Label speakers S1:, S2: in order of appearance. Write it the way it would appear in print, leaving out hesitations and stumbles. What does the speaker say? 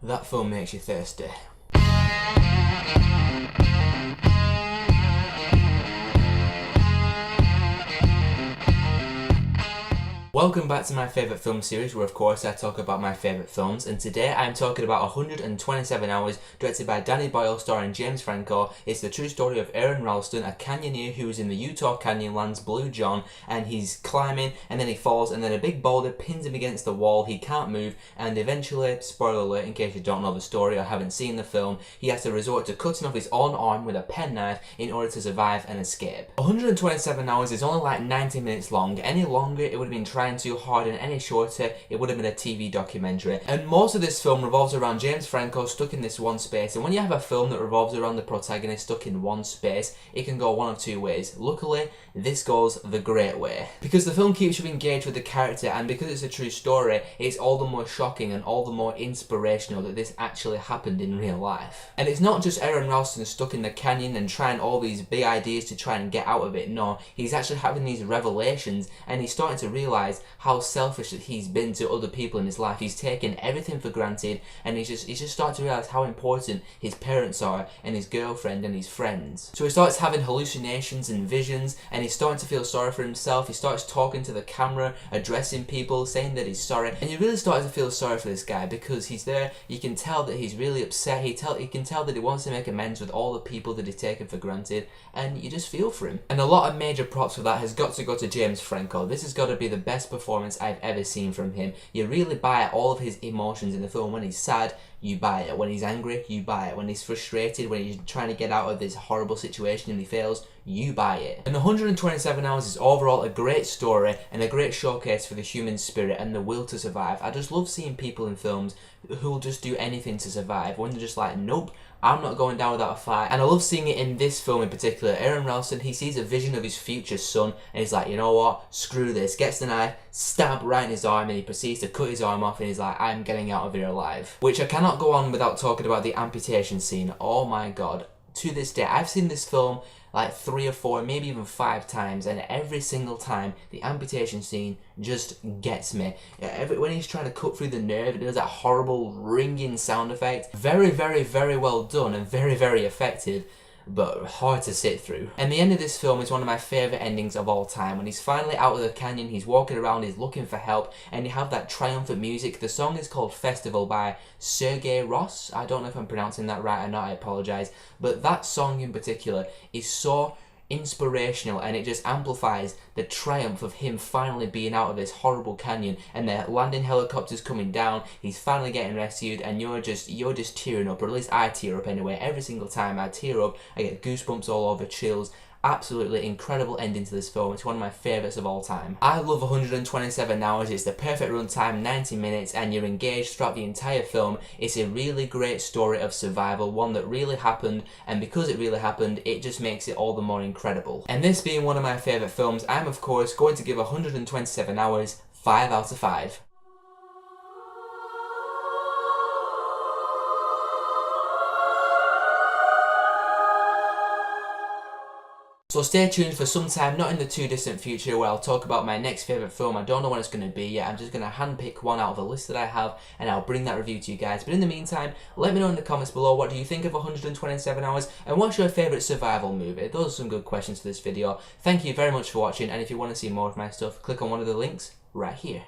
S1: that film makes you thirsty. Welcome back to my favourite film series, where of course I talk about my favourite films, and today I'm talking about 127 Hours, directed by Danny Boyle, starring James Franco. It's the true story of Aaron Ralston, a canyoneer who is in the Utah Canyonlands, Blue John, and he's climbing, and then he falls, and then a big boulder pins him against the wall. He can't move, and eventually, spoiler alert in case you don't know the story or haven't seen the film, he has to resort to cutting off his own arm with a penknife in order to survive and escape. 127 Hours is only like 90 minutes long. Any longer it would have been trying too hard, and any shorter it would have been a TV documentary. And most of this film revolves around James Franco stuck in this one space, and when you have a film that revolves around the protagonist stuck in one space, it can go one of two ways. Luckily, this goes the great way, because the film keeps you engaged with the character, and because it's a true story, it's all the more shocking and all the more inspirational that this actually happened in real life. And it's not just Aaron Ralston stuck in the canyon and trying all these big ideas to try and get out of it. No, he's actually having these revelations, and he's starting to realise how selfish that he's been to other people in his life. He's taken everything for granted, and he's just starting to realise how important his parents are, and his girlfriend and his friends. So he starts having hallucinations and visions, and he's starting to feel sorry for himself. He starts talking to the camera, addressing people, saying that he's sorry, and you really start to feel sorry for this guy because he's there. You can tell that he's really upset. You can tell that he wants to make amends with all the people that he's taken for granted, and you just feel for him. And a lot of major props for that has got to go to James Franco. This has got to be the best performance I've ever seen from him. You really buy all of his emotions in the film. When he's sad, you buy it. When he's angry, you buy it. When he's frustrated, when he's trying to get out of this horrible situation and he fails, you buy it. And 127 Hours is overall a great story and a great showcase for the human spirit and the will to survive. I just love seeing people in films who will just do anything to survive, when they're just like, nope, I'm not going down without a fight. And I love seeing it in this film in particular. Aaron Ralston, he sees a vision of his future son, and he's like, you know what, screw this. Gets the knife, stab right in his arm, and he proceeds to cut his arm off, and he's like, I'm getting out of here alive. Which I cannot go on without talking about the amputation scene. Oh my god. To this day, I've seen this film like 3 or 4, maybe even 5 times, and every single time the amputation scene just gets me. When he's trying to cut through the nerve, it does that horrible ringing sound effect. Very, very, very well done and very, very effective, but hard to sit through. And the end of this film is one of my favourite endings of all time. When he's finally out of the canyon, he's walking around, he's looking for help, and you have that triumphant music. The song is called Festival by Sergei Ross. I don't know if I'm pronouncing that right or not, I apologise. But that song in particular is so inspirational, and it just amplifies the triumph of him finally being out of this horrible canyon, and the landing helicopters coming down. He's finally getting rescued, and you're just tearing up, or at least I tear up anyway. Every single time I tear up, I get goosebumps all over, chills. Absolutely incredible ending to this film. It's one of my favourites of all time. I love 127 Hours. It's the perfect runtime, 90 minutes, and you're engaged throughout the entire film. It's a really great story of survival, one that really happened, and because it really happened, it just makes it all the more incredible. And this being one of my favourite films, I'm of course going to give 127 Hours 5 out of 5. So stay tuned for some time, not in the too distant future, where I'll talk about my next favourite film. I don't know when it's going to be yet. I'm just going to handpick one out of the list that I have, and I'll bring that review to you guys. But in the meantime, let me know in the comments below, what do you think of 127 Hours, and what's your favourite survival movie? Those are some good questions for this video. Thank you very much for watching, and if you want to see more of my stuff, click on one of the links right here.